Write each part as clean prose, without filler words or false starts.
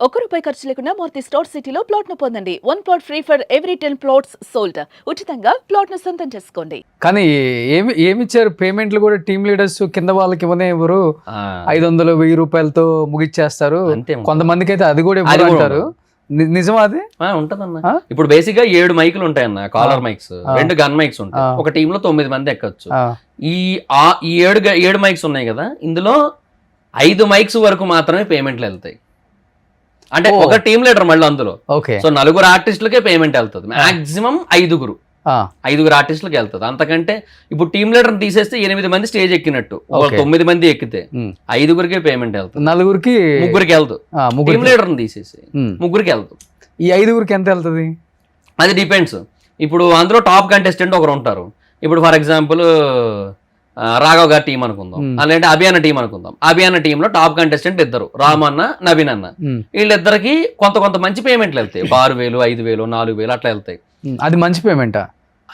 ₹1 ఖర్చు లేకుండా మూర్తి స్టోర్ సిటీలో ప్లాట్ ను పొందండి. 1 plot free for every 10 plots sold. ఉచితంగా ప్లాట్ ను సొంతం చేసుకోండి. కానీ ఏమిచ్చారు పేమెంట్లు కూడా టీమ్ లీడర్స్ కింద వాళ్ళకి ఇవ్వనే ఇవ్వరు. 500-1000 రూపాయలతో ముగిచ్చేస్తారు. కొంతమందికి అయితే అది కూడా ఇవ్వరు అంటారు. నిజమా అది? ఉంటదన్న. ఇప్పుడు బేసిక్ గా 7 మైకులు ఉంటాయన్న, కాలర్ మైక్స్, 2 గన్ మైక్స్ ఉంటాయి. ఒక టీమ్ లో 9 మంది ఎక్కొచ్చు. ఈ 7 మైక్స్ ఉన్నాయి కదా, ఇందులో 5 మైక్స్ వరకు మాత్రమే పేమెంట్లు వెళ్తాయి. అంటే ఒక టీమ్ లీడర్ మళ్ళీ అందులో. సో 4 ఆర్టిస్టులకే పేమెంట్ వెళ్తుంది. మాక్సిమం 5 ఆర్టిస్టులకి వెళ్తుంది. అంతకంటే ఇప్పుడు టీమ్ లీడర్ తీసేస్తే 8 మంది స్టేజ్ ఎక్కినట్టు, 9 మంది ఎక్కితే 5 పేమెంట్ వెళ్తుంది. 4 వెళ్తుంది. టీమ్ లీడర్ తీసేసి 3 వెళ్తుంది. ఈ 5 ఎంత వెళ్తుంది అది డిపెండ్స్. ఇప్పుడు అందులో టాప్ కంటెస్టెంట్ ఒకరు ఉంటారు. ఇప్పుడు ఫర్ ఎగ్జాంపుల్ రాఘవ్ గారి టీం అనుకుందాం, అలాంటి అభియాన టీం అనుకుందాం. అభియాన టీంలో టాప్ కంటెస్టెంట్ 2, రామ్ అన్న, నవీన్ అన్న. వీళ్ళిద్దరికి కొంత మంచి పేమెంట్లు వెళ్తాయి. 6000, 5000, 4000 అట్లా వెళ్తాయి. అది మంచి పేమెంటా?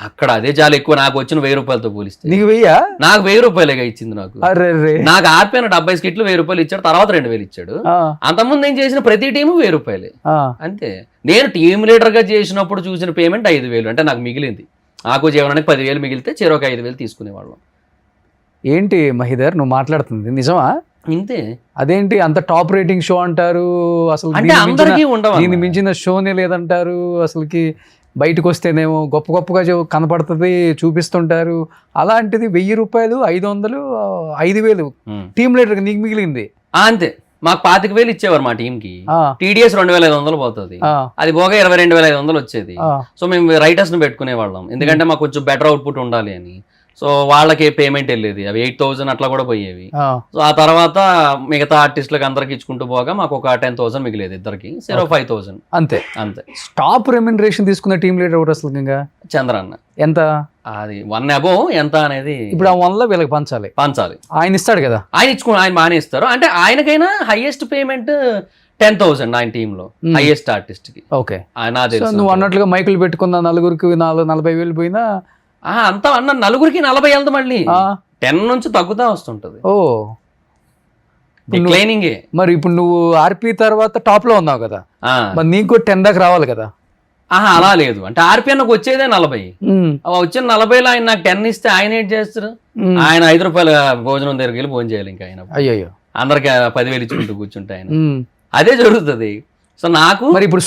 అక్కడ అదే చాలా ఎక్కువ. నాకు వచ్చిన 1000 రూపాయలతో పోలిస్తే నీకు 1000? నాకు 1000 రూపాయలేగా ఇచ్చింది. నాకు ఆర్పిన 70 స్కిట్లు 1000 రూపాయలు ఇచ్చాడు, తర్వాత 2000 ఇచ్చాడు. అంతకుముందు నేను చేసిన ప్రతి టీము 1000 రూపాయలే అంతే. నేను టీమ్ లీడర్ గా చేసినప్పుడు చూసిన పేమెంట్ 5000. అంటే నాకు మిగిలింది, నాకు జీవనానికి 10,000 మిగిలితే చెరొక 5,000 తీసుకునేవాళ్ళం. ఏంటి మహిధర్ నువ్వు మాట్లాడుతుంది నిజమా? ఇంతే. అదేంటి అంత టాప్ రేటింగ్ షో అంటారు, అసలు దీన్ని మించిన షోనే లేదంటారు. అసలుకి బయటకు వస్తేనేమో గొప్పగా కనపడుతుంది, చూపిస్తుంటారు. అలాంటిది 1000 రూపాయలు, 500, 5000 టీమ్ లీడర్ నీకు మిగిలింది అంతే. మాకు 25,000 ఇచ్చేవారు మా టీం కి. టీడీఎస్ 2500 పోతుంది. అది పోగా 22,500 వచ్చేది. సో మేము రైటర్స్ ను పెట్టుకునే వాళ్ళం, ఎందుకంటే మాకు కొంచెం బెటర్ అవుట్పుట్ ఉండాలి అని. సో వాళ్ళకి పేమెంట్ వెళ్ళేది, అవి 8,000 అట్లా కూడా పోయేవి. సో ఆ తర్వాత మిగతా ఆర్టిస్టులకు అందరికి ఇచ్చుకుంటూ పోగా మాకు ఒక 10,000 మిగిలేదు ఇద్దరికి. 5,000 అంతే. టాప్ రెమ్యునరేషన్ తీసుకున్న టీమ్ లీడర్ ఎవరు అసలు? చంద్రన్న. ఎంత? అది 1 above ఎంత అనేది ఇప్పుడు ఆ 1 లో వీళ్ళకి పంచాలి. ఆయన ఇస్తాడు కదా, ఆయన బాగానే ఇస్తారు. అంటే ఆయనకైనా హైయెస్ట్ పేమెంట్ 10,000 ఆయన టీమ్ లో హైయెస్ట్ ఆర్టిస్ట్ కి. ఓకే. నువ్వు అన్నట్లుగా మైకులు పెట్టుకున్న 4కి 40,000 పోయినా అంతా అన్న 4కి 40 వెళ్తా, మళ్ళీ 10 నుంచి తగ్గుతా వస్తుంటది. డిక్లైనింగ్. మరి ఇప్పుడు నువ్వు ఆర్పి తర్వాత టాప్ లో ఉన్నావు కదా, మరి నీకు 10 దాకా రావాలి కదా? అలా లేదు. అంటే ఆర్పి అన్నకు వచ్చేదే 40. వచ్చిన 40లో ఆయన నాకు 10 ఇస్తే ఆయన ఏం చేస్తారు? ఆయన 5 రూపాయల భోజనం దగ్గరికి వెళ్ళి భోజనం చేయాలి. ఇంకా ఆయన అయ్యో అందరికి 10,000 ఇచ్చుకుంటూ కూర్చుంటే ఆయన అదే జరుగుతుంది. సో నాకు మరి ఇప్పుడు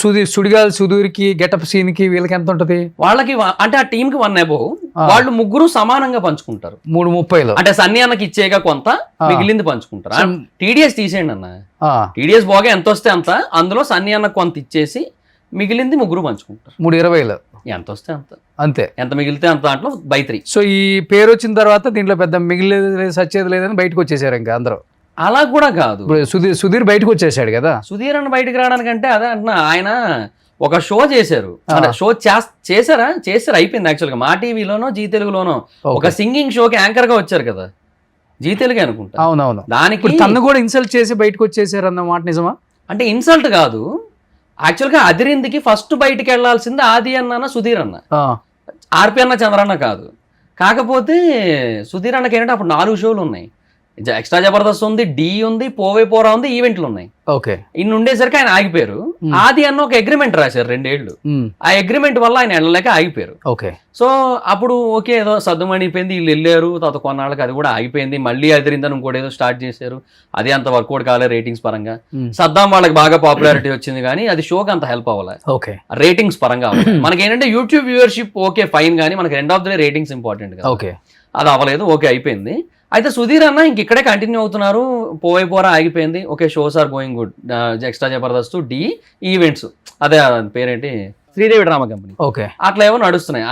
సుధీర్కి గెటప్ సీన్ కి వీళ్ళకి ఎంత ఉంటది? వాళ్ళకి అంటే ఆ టీమ్ కి 1 above. వాళ్ళు 3 సమానంగా పంచుకుంటారు. 3:30. అంటే సన్నీ అన్నకి ఇచ్చేగా కొంత, మిగిలింది పంచుకుంటారు. టీడీఎస్ తీసేయండి అన్న, టీడీఎస్ బాగా ఎంత వస్తే అంత, అందులో సన్నీ అన్నకు కొంత ఇచ్చేసి మిగిలింది 3 పంచుకుంటారు. 3:20 ఎంత వస్తే అంత, అంతే. ఎంత మిగిలితే అంత, దాంట్లో by 3. సో ఈ పేరు వచ్చిన తర్వాత దీంట్లో పెద్ద మిగిలేదు సచ్చేది లేదని బయటకు వచ్చేసారు ఇంకా అందరూ. అలా కూడా కాదు, సుధీర్ బయటకు వచ్చేసాడు కదా. సుధీర్ అన్న బయటకు రావడానికంటే అదే అంటున్నా, ఆయన ఒక షో చేశారు. షో చేశారు అయిపోయింది. యాక్చువల్గా మా టీవీలోనో జీ తెలుగులోనో ఒక సింగింగ్ షోకి యాంకర్ గా వచ్చారు కదా, జీ తెలుగు అనుకుంటా. అవునవును. దానికి తను కూడా ఇన్సల్ట్ చేసి బయటకు వచ్చేసారు అన్న మాట నిజమా? అంటే ఇన్సల్ట్ కాదు, యాక్చువల్గా అదిరిందికి ఫస్ట్ బయటికి వెళ్లాల్సింది ఆది అన్న, సుధీర్ అన్న. ఆర్పి అన్న, చంద్రన్న కాదు. కాకపోతే సుధీర్ అన్నకి ఏంటంటే అప్పుడు 4 షోలు ఉన్నాయి. ఎక్స్ట్రా జబర్దస్త్ ఉంది, డి ఉంది, పోవే పోరా ఉంది, ఈవెంట్లు ఉన్నాయి. ఇన్ని ఉండేసరికి ఆయన ఆగిపోయారు. ఆది అన్న ఒక అగ్రిమెంట్ రాశారు 2 ఏళ్ళు. ఆ అగ్రిమెంట్ వల్ల ఆయన వెళ్ళలేక ఆగిపోయారు. సో అప్పుడు ఓకే ఏదో సర్దుమణిపోయింది, వీళ్ళు వెళ్ళారు. తర్వాత కొన్నాళ్ళకి అది కూడా ఆగిపోయింది. మళ్ళీ అదిరిందని ఇంకోటి ఏదో స్టార్ట్ చేశారు. అది అంత వర్కౌట్ కాలే రేటింగ్స్ పరంగా. సద్దాం వాళ్ళకి బాగా పాపులారిటీ వచ్చింది, కానీ అది షోకి అంత హెల్ప్ అవ్వాలి రేటింగ్స్ పరంగా. మనకి ఏంటంటే యూట్యూబ్ వ్యూవర్షిప్ ఓకే ఫైన్, కానీ మనకి end of the day ratings important కదా. అది అవ్వలేదు. ఓకే అయిపోయింది. అయితే సుధీర్ అన్న ఇంక ఇక్కడే కంటిన్యూ అవుతున్నారు. పోరా ఆగిపోయింది. Okay, shows are going good. Extra Jabardasth, Dhee, events, అదే పేరేంటి, శ్రీదేవి డ్రామా కంపెనీ, అట్లా ఏమో నడుస్తున్నాయి.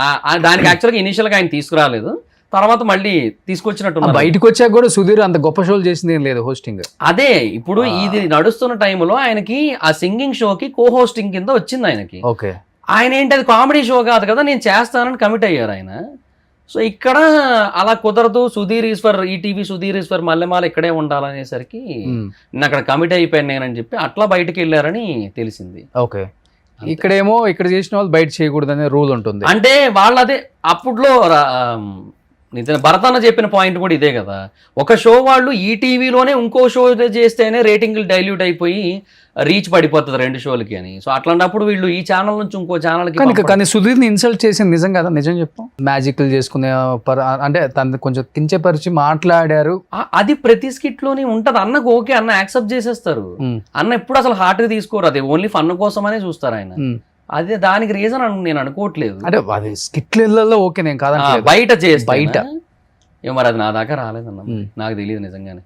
దానికి యాక్చువల్గా ఇనిషియల్ గా ఆయన తీసుకురాలేదు, తర్వాత మళ్ళీ తీసుకొచ్చినట్టు. బయటకు వచ్చాక కూడా సుధీర్ అంత గొప్ప షోలు చేసింది ఏం లేదు హోస్టింగ్. అదే ఇప్పుడు ఇది నడుస్తున్న టైంలో ఆయనకి ఆ సింగింగ్ షోకి కో హోస్టింగ్ కింద వచ్చింది ఆయనకి. ఆయన ఏంటి, అది కామెడీ షో కాదు కదా, నేను చేస్తానని కమిట్ అయ్యారు ఆయన. సో ఇక్కడ అలా కుదరదు, సుధీర్ ఈశ్వర్ ఈటీవీ, సుధీర్ ఈశ్వర్ మల్లెమాల ఇక్కడే ఉండాలనేసరికి నేను అక్కడ కమిట్ అయిపోయాను నేనని చెప్పి అట్లా బయటకు వెళ్ళారని తెలిసింది. ఇక్కడేమో ఇక్కడ చేసిన వాళ్ళు బయట చేయకూడదు అనే రూల్ ఉంటుంది. అంటే వాళ్ళదే అప్పుడులో నిజంగా భరత్ అన్న చెప్పిన పాయింట్ కూడా ఇదే కదా, ఒక షో వాళ్ళు ఈ టీవీలోనే ఇంకో షో చేస్తేనే రేటింగ్లు డైల్యూట్ అయిపోయి రీచ్ పడిపోతుంది 2 షోలకి అని. సో అట్లాంటప్పుడు వీళ్ళు ఈ ఛానల్ నుంచి ఇంకో ఛానల్కి కానీ సుధీర్ని ఇన్సల్ట్ చేసింది నిజం కదా, నిజం చెప్పు. మ్యాజిక్లు చేసుకునే అంటే తను కొంచెం కించపరిచి మాట్లాడారు. అది ప్రతి స్కిట్ లోనే ఉంటది. అన్నకు ఓకే, అన్న యాక్సెప్ట్ చేసేస్తారు. అన్న ఎప్పుడు అసలు హార్ట్ గా తీసుకోరు, అది ఓన్లీ ఫన్ కోసమనే చూస్తారు ఆయన. అదే దానికి రీజన్ నేను అనుకోవట్లేదు. అంటే అది స్కిట్లలో ఓకే, నేను కాదు బయట చేస్తే బయట మరి అది నా దాకా రాలేదన్న, నాకు తెలియదు నిజంగానే.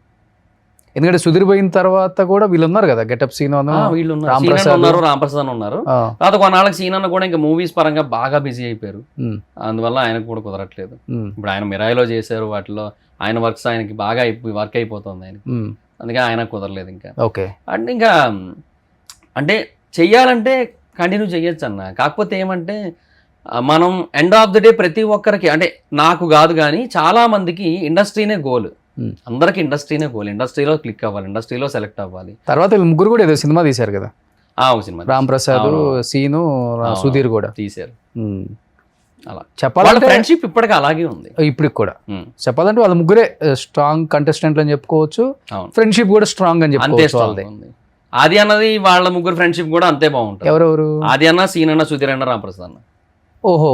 ఎందుకంటే సుధీర్ పోయిన తర్వాత కూడా వీళ్ళు ఉన్నారు కదా, గెటప్ సీన్ వీళ్ళు రాంప్రసాద్ ఉన్నారు. తర్వాత కొన్నాళ్ళకి సీన్ అన్న కూడా ఇంకా మూవీస్ పరంగా బాగా బిజీ అయిపోయారు, అందువల్ల ఆయనకు కూడా కుదరట్లేదు. ఇప్పుడు ఆయన మిరాయిలో చేశారు, వాటిలో ఆయన వర్క్స్ ఆయనకి బాగా వర్క్ అయిపోతుంది ఆయనకి, అందుకే ఆయన కుదరలేదు ఇంకా. ఓకే, అంటే ఇంకా అంటే చెయ్యాలంటే కంటిన్యూ చెయ్యొచ్చు అన్న. కాకపోతే ఏమంటే మనం ఎండ్ ఆఫ్ ద డే ప్రతి ఒక్కరికి, అంటే నాకు కాదు కానీ చాలా మందికి ఇండస్ట్రీనే గోల్, అందరికి ఇండస్ట్రీనే గోల్, ఇండస్ట్రీలో క్లిక్ అవ్వాలి, ఇండస్ట్రీలో సెలెక్ట్ అవ్వాలి. తర్వాత వీళ్ళు ముగ్గురు కూడా ఏదో సినిమా తీశారు కదా, ఒక సినిమా రాంప్రసాద్, సీను, సుధీర్ కూడా తీశారు. అలా చెప్పాలంటే ఫ్రెండ్షిప్ ఇప్పటికీ అలాగే ఉంది. ఇప్పటికి కూడా చెప్పాలంటే వాళ్ళ ముగ్గురే స్ట్రాంగ్ కంటెస్టెంట్లు అని చెప్పుకోవచ్చు, ఫ్రెండ్షిప్ కూడా స్ట్రాంగ్ అని చెప్పుకోవచ్చు. ఆది అన్నది వాళ్ళ ముగ్గురు ఫ్రెండ్షిప్ కూడా అంతే బాగుంటుంది. ఎవరెవరు? ఆది అన్న, సీన్ అన్న, సుధీర్ అన్న, రాంప్రసాద్ అన్న. ఓహో,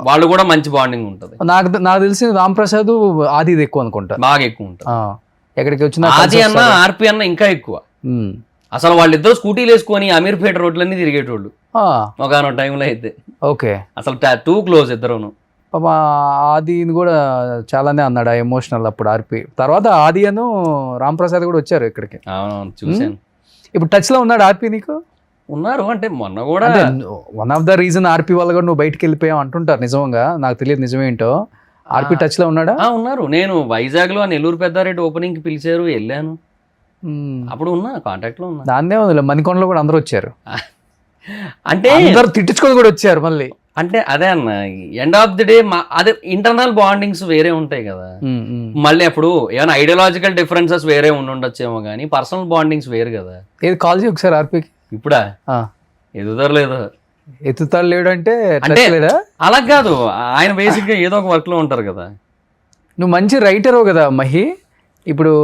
వాళ్ళు కూడా మంచి బాండింగ్ ఉంటుంది. నాకు తెలిసి రాంప్రసాద్ ఆది ఎక్కువ అనుకుంటా, బాగా ఎక్కువ ఉంటుంది. ఎక్కడికి వచ్చిన ఆది అన్న, ఆర్పి అన్న ఇంకా ఎక్కువ. అసలు వాళ్ళిద్దరు స్కూటీలు వేసుకొని అమీర్పేట రోడ్లన్నీ తిరిగేటోళ్ళు ఒకనొక టైంలో అయితే. ఓకే, అసలు టూ క్లోజ్ ఇద్దరును. ఆది కూడా చాలానే అన్నాడు ఎమోషనల్ అప్పుడు ఆర్పి. తర్వాత ఆది అను రాంప్రసాద్ కూడా వచ్చారు ఇక్కడికి. అవునవును, చూసాను. ఇప్పుడు టచ్ లో ఉన్నాడు ఆర్పి నీకు? ఉన్నారు, అంటే మొన్న కూడా వన్ ఆఫ్ ద రీజన్ ఆర్పి వల్ల కూడా నువ్వు బయటకు వెళ్ళిపోయావు అంటుంటారు, నిజంగా నాకు తెలియదు నిజమేంటో. ఆర్పి టచ్ లో ఉన్నాడా? ఉన్నారు. నేను వైజాగ్ లో నెల్లూరు పెద్దారెడ్డి ఓపెనింగ్ కి పిలిచారు, వెళ్ళాను, అప్పుడు ఉన్నా, కాంటాక్ట్ లో ఉన్నా. దాన్నే ఉంది, మణికొండలో కూడా అందరూ వచ్చారు, అంటే అందరు తిట్టించుకొని కూడా వచ్చారు మళ్ళీ. అంటే అదే అన్న, ఎండ్ ఆఫ్ ది డే అదే ఇంటర్నల్ బాండింగ్స్ వేరే ఉంటాయి కదా. మళ్ళీ అప్పుడు ఏమైనా ఐడియాలజికల్ డిఫరెన్సెస్ వేరే ఉండొచ్చేమో కానీ పర్సనల్ బాండింగ్స్ వేరు కదా. ఏది కాల్ చేయి ఒకసారి ఆర్పీకి. ఇప్పుడా? ఎదుగుతారులేదు, ఎత్తుతాడు లేడు అంటే అలా కాదు, ఆయన బేసిక్ గా ఏదో ఒక వర్క్ లో ఉంటారు కదా. నువ్వు మంచి రైటరు కదా మహి, ఇప్పుడు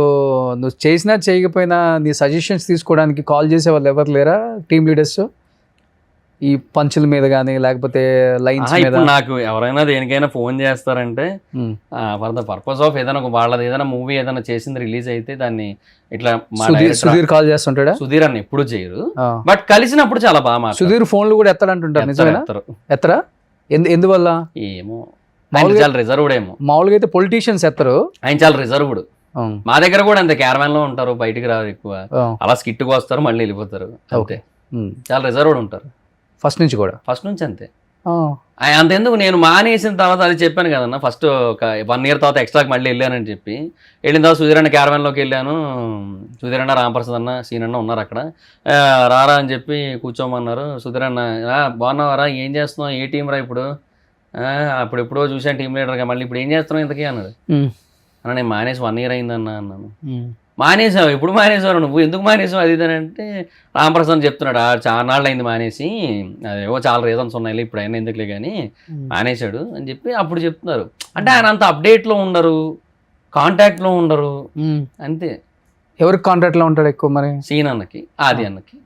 నువ్వు చేసినా చేయకపోయినా నీ సజెషన్స్ తీసుకోవడానికి కాల్ చేసే వాళ్ళు ఎవరు లేరా టీమ్ లీడర్స్? ఈ పంచుల మీద కానీ లేకపోతే లైన్స్ మీద? నాకు ఎవరైనా దేనికైనా ఫోన్ చేస్తారంటే ఫర్ ద పర్పస్ ఆఫ్ ఏదైనా వాళ్ళది ఏదైనా మూవీ ఏదైనా చేసింది రిలీజ్ అయితే దాన్ని ఇట్లా సుధీర్ కాల్ చేస్తుంటాడా? సుధీర్ అన్న ఎప్పుడు చేయరు, బట్ కలిసినప్పుడు చాలా బాగా. సుధీర్ ఫోన్లు కూడా ఎత్తాడంటుంటారు, నిజమేనా? ఎత్తరా? ఎందువల్ల ఏమో, చాలా రిజర్వ్డ్ ఏమో. మామూలుగా అయితే పొలిటీషియన్స్ ఎత్తరు, ఆయన చాలా రిజర్వ్డ్. మా దగ్గర కూడా అంతే, క్యారవాన్ లో ఉంటారు, బయటికి రారు ఎక్కువ, అలా స్కిట్ కు వస్తారు మళ్ళీ వెళ్ళిపోతారు, ఓకే. చాలా రిజర్వ్డ్ ఉంటారు ఫస్ట్ నుంచి కూడా, ఫస్ట్ నుంచి అంతే. అంతెందుకు, నేను మానేసిన తర్వాత అది చెప్పాను కదన్న, ఫస్ట్ ఒక 1 year తర్వాత ఎక్స్ట్రాకి మళ్ళీ వెళ్ళానని చెప్పి, వెళ్ళిన తర్వాత సుధీర్ అన్న క్యారవాన్లోకి వెళ్ళాను, సుధీర్ అన్న, రాంప్రసాద్ అన్న, సీన్ అన్న ఉన్నారు అక్కడ, రారా అని చెప్పి కూర్చోమన్నారు. సుధీర్ అన్న, బాగున్నావారా, ఏం చేస్తున్నావు, ఏ టీం రా ఇప్పుడు? అప్పుడు ఎప్పుడో చూసాను టీం లీడర్గా, మళ్ళీ ఇప్పుడు ఏం చేస్తున్నావు ఇంతకీ అన్నాడు. అన్న నేను మానేసి 1 year అయిందన్నా అన్నాను. మానేసావు? ఎప్పుడు మానేసావు నువ్వు, ఎందుకు మానేసావు అది ఇది అంటే, రాంప్రసాద్ చెప్తున్నాడు, చాలా నాళ్ళు అయింది మానేసి, అదేవో చాలా రీజన్స్ ఉన్నాయి, ఇప్పుడు అయినా ఎందుకులే కానీ మానేశాడు అని చెప్పి అప్పుడు చెప్తున్నారు. అంటే ఆయన అంత అప్డేట్లో ఉండరు, కాంటాక్ట్లో ఉండరు, అంతే. ఎవరికి కాంటాక్ట్లో ఉంటాడు ఎక్కువ మరి? సీన్ అన్నకి, ఆది అన్నకి,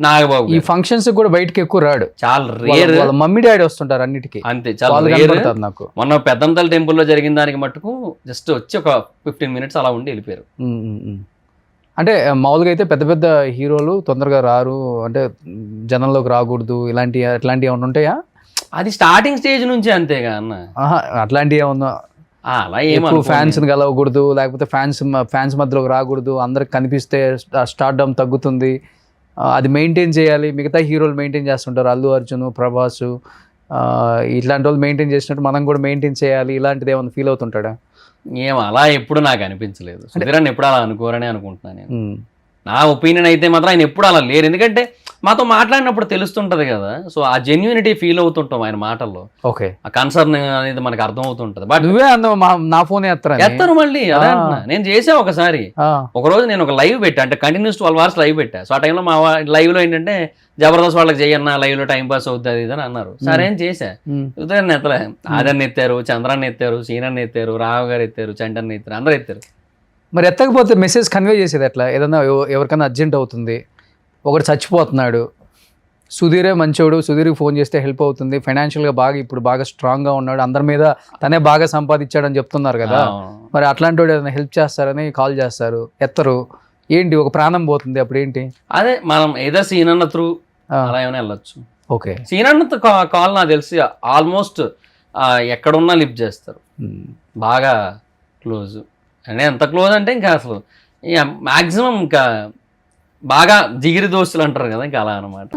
నాగబాబు. ఈ ఫంక్షన్స్ కూడా బయటకి ఎక్కువ రాడు, చాలా రేర్. వాళ్ళ మమ్మీ డాడీ వస్తుంటారు అన్నిటికీ, అంతే, చాలా రేర్. నాకు మొన్న పెద్దంతల టెంపుల్లో జరిగిన దానికి మట్టుకు జస్ట్ వచ్చి ఒక 15 minutes అలా ఉండి వెళ్ళిపోయారు. అంటే మామూలుగా అయితే పెద్ద పెద్ద హీరోలు తొందరగా రారు, అంటే జనంలోకి రాకూడదు, ఇలాంటివి ఏమన్నా ఉంటాయా? అది స్టార్టింగ్ స్టేజ్ నుంచి అంతేగా అన్న. అట్లాంటివి ఏమన్నా? అలా ఏమో, ఫ్యాన్స్ కలవకూడదు, లేకపోతే ఫ్యాన్స్ మధ్యలోకి రాకూడదు, అందరికి కనిపిస్తే స్టార్డమ్ తగ్గుతుంది, అది మెయింటైన్ చేయాలి. మిగతా హీరోలు మెయింటైన్ చేస్తుంటారు, అల్లు అర్జున్, ప్రభాస్, ఇట్లాంటి వాళ్ళు మెయింటైన్ చేసినట్టు మనం కూడా మెయింటైన్ చేయాలి, ఇలాంటిది ఏమైనా ఫీల్ అవుతుంటాడా? ఏమో అలా ఎప్పుడు నాకు అనిపించలేదు. సుధీర్ అన్న ఎప్పుడు అలా అనుకోరని అనుకుంటున్నాను నేను. నా ఒపీనియన్ అయితే మాత్రం ఆయన ఎప్పుడు అలా లేరు. ఎందుకంటే మాతో మాట్లాడినప్పుడు తెలుస్తుంటది కదా, సో ఆ జెన్యూనిటీ ఫీల్ అవుతుంటాం ఆయన మాటల్లో, ఓకే ఆ కన్సర్న్ అనేది మనకు అర్థం అవుతుంటది. బట్ నువ్వే అన్నావు నా ఫోన్ ఎత్తరు మళ్ళీ, అదే అంటున్నా. నేను చేసా ఒకసారి, ఒక రోజు నేను ఒక లైవ్ పెట్టా, అంటే కంటిన్యూస్ 12 hours లైవ్ పెట్టా. సో ఆ టైంలో మా లైవ్ లో ఏంటంటే జబర్దస్త్ వాళ్ళకి చేయన్నా లైవ్ లో టైం పాస్ అవుతుంది అది అని అన్నారు. సరే అని చేశా. ఉదయం ఎత్తలే, ఆదర్ని ఎత్తారు, చంద్రాన్ని ఎత్తారు, సీనాన్ని ఎత్తారు, రావు గారు ఎత్తారు, చంటన్ని ఎత్తారు, అందరూ ఎత్తారు. మరి ఎత్తకపోతే మెసేజ్ కన్వే చేసేది ఎట్లా? ఏదన్నా ఎవరికైనా అర్జెంట్ అవుతుంది, ఒకటి చచ్చిపోతున్నాడు, సుధీరే మంచోడు, సుధీర్కి ఫోన్ చేస్తే హెల్ప్ అవుతుంది, ఫైనాన్షియల్గా ఇప్పుడు బాగా స్ట్రాంగ్గా ఉన్నాడు, అందరి మీద తనే బాగా సంపాదించాడని చెప్తున్నారు కదా, మరి అట్లాంటి వాడు ఏదైనా హెల్ప్ చేస్తారని కాల్ చేస్తారు, ఎత్తరు, ఏంటి ఒక ప్రాణం పోతుంది, అప్పుడు ఏంటి? అదే మనం ఏదో సీనన్న త్రూ అలా ఏమైనా వెళ్ళొచ్చు. ఓకే, సీనన్నతో కాల్ నాకు తెలిసి ఆల్మోస్ట్ ఎక్కడున్నా లిఫ్ట్ చేస్తారు, బాగా క్లోజ్. అంటే ఎంత క్లోజ్ అంటే ఇంకా అసలు మ్యాక్సిమం ఇంకా బాగా జిగిరి దోస్తులు అంటారు కదా, ఇంకా అలా అనమాట.